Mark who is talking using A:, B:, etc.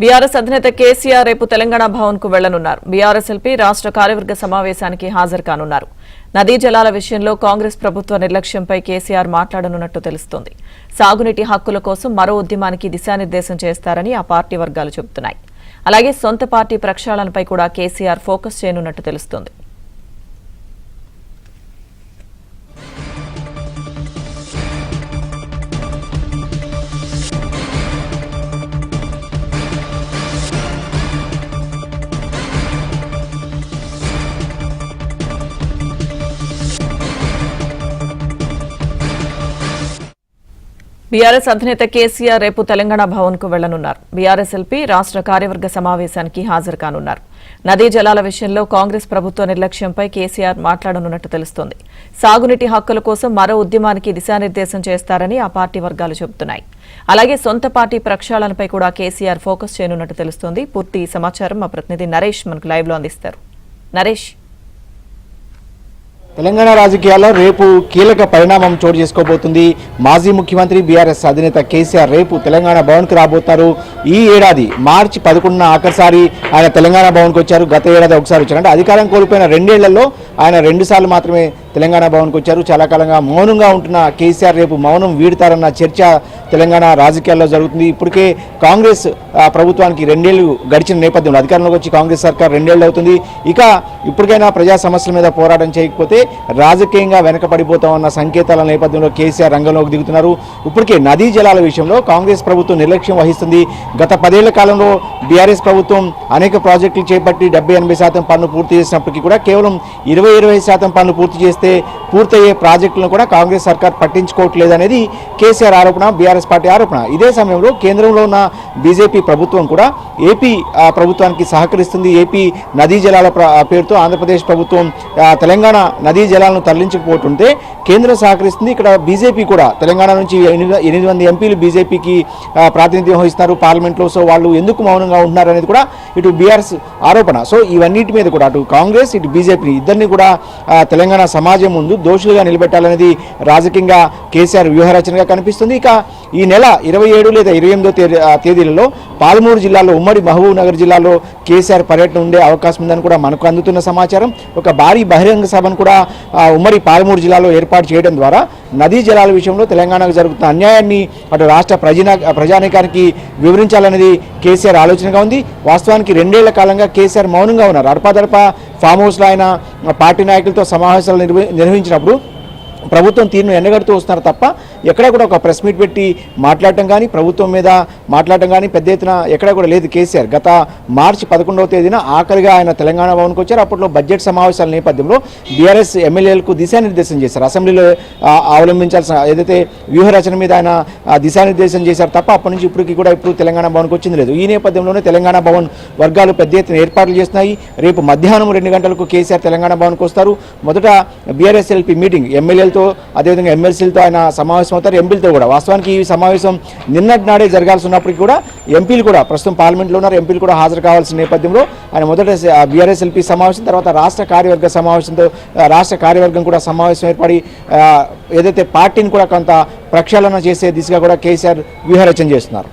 A: BRS అధినేత కేసీఆర్ రేపు తెలంగాణ భవన్ కు వెళ్లనున్నారు. బీఆర్ఎస్ ఎల్పీ రాష్ట్ర కార్యవర్గ సమావేశానికి హాజరు కానున్నారు. నదీ జలాల విషయంలో కాంగ్రెస్ ప్రభుత్వ నిర్లక్ష్యంపై కేసీఆర్ మాట్లాడనున్నట్టు తెలుస్తోంది. సాగునీటి హక్కుల కోసం మరో ఉద్యమానికి దిశానిర్దేశం చేస్తారని ఆ పార్టీ వర్గాలు చెబుతున్నాయి. అలాగే సొంత పార్టీ ప్రక్షాళనపై కూడా కేసీఆర్ ఫోకస్ చేయనున్నట్టు తెలుస్తోంది. బీఆర్ఎస్ అధినేత కేసీఆర్ రేపు తెలంగాణ భవన్ కు వెళ్లనున్నారు. బీఆర్ఎస్ ఎల్పీ రాష్ట్ర కార్యవర్గ సమావేశానికి హాజరు కానున్నారు. నదీ జలాల విషయంలో కాంగ్రెస్ ప్రభుత్వ నిర్లక్ష్యంపై కేసీఆర్ మాట్లాడనున్నట్టు తెలుస్తోంది. సాగునీటి హక్కుల కోసం మరో ఉద్యమానికి దిశానిర్దేశం చేస్తారని ఆ పార్టీ వర్గాలు చెబుతున్నాయి. అలాగే సొంత పార్టీ ప్రక్షాళనపై కూడా కేసీఆర్ ఫోకస్ చేయనున్నట్టు తెలుస్తోంది. పూర్తి సమాచారం మా ప్రతినిధి నరేష్ మనకు లైవ్ లో అందిస్తారు. నరేష్,
B: తెలంగాణ రాజకీయాల్లో రేపు కీలక పరిణామం చోటు చేసుకోబోతుంది. మాజీ ముఖ్యమంత్రి బీఆర్ఎస్ అధినేత కేసీఆర్ రేపు తెలంగాణ భవన్కు రాబోతున్నారు. ఈ ఏడాది మార్చి 11న ఆఖరిసారి ఆయన తెలంగాణ భవన్కు వచ్చారు. గత ఏడాది ఒకసారి వచ్చారు. అంటే అధికారం కోల్పోయిన 2 ఏళ్లలో ఆయన 2 సార్లు మాత్రమే తెలంగాణ భవన్కు వచ్చారు. చాలా కాలంగా మౌనంగా ఉంటున్న కేసీఆర్ రేపు మౌనం వీడతారన్న చర్చ తెలంగాణ రాజకీయాల్లో జరుగుతుంది. ఇప్పటికే కాంగ్రెస్ ప్రభుత్వానికి 2 ఏళ్లు గడిచిన నేపథ్యంలో అధికారంలోకి వచ్చి కాంగ్రెస్ సర్కార్ 2 ఏళ్లు అవుతుంది. ఇక ఇప్పటికైనా ప్రజా సమస్యల మీద పోరాటం చేయకపోతే రాజకీయంగా వెనకబడిపోతామన్న సంకేతాల నేపథ్యంలో కేసీఆర్ రంగంలోకి దిగుతున్నారు. ఇప్పటికే నదీ జలాల విషయంలో కాంగ్రెస్ ప్రభుత్వం నిర్లక్ష్యం వహిస్తుంది. గత 10 ఏళ్ల కాలంలో బీఆర్ఎస్ ప్రభుత్వం అనేక ప్రాజెక్టులు చేపట్టి 70-80% పనులు పూర్తి చేసినప్పటికీ కూడా కేవలం 20-25% పనులు పూర్తి చేస్తే పూర్తయ్యే ప్రాజెక్టులను కూడా కాంగ్రెస్ సర్కార్ పట్టించుకోవట్లేదనేది కేసీఆర్ ఆరోపణ, బీఆర్ఎస్ పార్టీ ఆరోపణ. ఇదే సమయంలో కేంద్రంలో ఉన్న బీజేపీ ప్రభుత్వం కూడా ఏపీ ప్రభుత్వానికి సహకరిస్తుంది. ఏపీ నదీ జలాల పేరుతో ఆంధ్రప్రదేశ్ ప్రభుత్వం తెలంగాణ నదీ జలాలను తరలించకపోతుంటే కేంద్రం సహకరిస్తుంది. ఇక్కడ బీజేపీ కూడా తెలంగాణ నుంచి 8 మంది ఎంపీలు బీజేపీకి ప్రాతినిధ్యం వహిస్తున్నారు పార్లమెంట్లో. సో వాళ్ళు ఎందుకు మౌనంగా ఉంటున్నారు అనేది కూడా ఇటు బీఆర్ఎస్ ఆరోపణ. సో ఇవన్నిటి మీద కూడా అటు కాంగ్రెస్ ఇటు బీజేపీ ఇద్దరిని కూడా తెలంగాణ సమాజం ముందు దోషులుగా నిలబెట్టాలనేది రాజకీయంగా కేసీఆర్ వ్యూహరచనగా కనిపిస్తుంది. ఇక ఈ నెల 27 లేదా 28 తేదీలలో పాలమూరు జిల్లాలో ఉమ్మడి మహబూబ్ నగర్ జిల్లాలో కేసీఆర్ పర్యటన ఉండే అవకాశం ఉందని కూడా మనకు అందుతున్న సమాచారం. ఒక భారీ బహిరంగ సభను కూడా ఉమ్మడి పాలమూరు జిల్లాలో ఏర్పాటు చేయడం ద్వారా నదీ జలాల విషయంలో తెలంగాణకు జరుగుతున్న అన్యాయాన్ని అటు రాష్ట్ర ప్రజానీకానికి వివరించాలనేది కేసీఆర్ ఆలోచనగా ఉంది. వాస్తవానికి 2 ఏళ్ల కాలంగా కేసీఆర్ మౌనంగా ఉన్నారు. అడపాదడపా ఫామ్ హౌస్లో ఆయన పార్టీ నాయకులతో సమావేశాలు నిర్వహించినప్పుడు ప్రభుత్వం తీరును ఎండగడుతూ వస్తున్నారు తప్ప ఎక్కడ కూడా ఒక ప్రెస్ మీట్ పెట్టి మాట్లాడటం కానీ ప్రభుత్వం మీద మాట్లాడటం కానీ పెద్ద ఎత్తున ఎక్కడ కూడా లేదు. కేసీఆర్ గత మార్చి 11వ తేదీన ఆఖరిగా ఆయన తెలంగాణ భవన్కి వచ్చారు. అప్పట్లో బడ్జెట్ సమావేశాల నేపథ్యంలో బీఆర్ఎస్ ఎమ్మెల్యేలకు దిశానిర్దేశం చేశారు. అసెంబ్లీలో అవలంబించాల్సిన ఏదైతే వ్యూహరచన మీద ఆయన దిశానిర్దేశం చేశారు తప్ప అప్పటి నుంచి ఇప్పుడు తెలంగాణ భవన్కి వచ్చింది లేదు. ఈ నేపథ్యంలోనే తెలంగాణ భవన్ వర్గాలు పెద్ద ఎత్తున ఏర్పాట్లు చేస్తున్నాయి. రేపు మధ్యాహ్నం 2 గంటలకు కేసీఆర్ తెలంగాణ భవన్కి వస్తారు. మొదట బీఆర్ఎస్ ఎల్పీ మీటింగ్ ఎమ్మెల్యేలతో అదేవిధంగా ఎమ్మెల్సీలతో ఆయన సమావేశం అవుతారు. ఎంపీలతో కూడా వాస్తవానికి ఈ సమావేశం నిన్నటి నాడే జరగాల్సి ఉన్నప్పటికీ కూడా ఎంపీలు కూడా ప్రస్తుతం పార్లమెంట్లో ఉన్నారు. ఎంపీలు కూడా హాజరు కావాల్సిన నేపథ్యంలో ఆయన మొదట బీఆర్ఎస్ ఎల్పీ సమావేశం తర్వాత రాష్ట్ర కార్యవర్గ సమావేశంతో రాష్ట్ర కార్యవర్గం కూడా సమావేశం ఏర్పడి ఏదైతే పార్టీని కూడా కొంత ప్రక్షాళన చేసే దిశగా కూడా కేసీఆర్ వ్యూహరచన చేస్తున్నారు.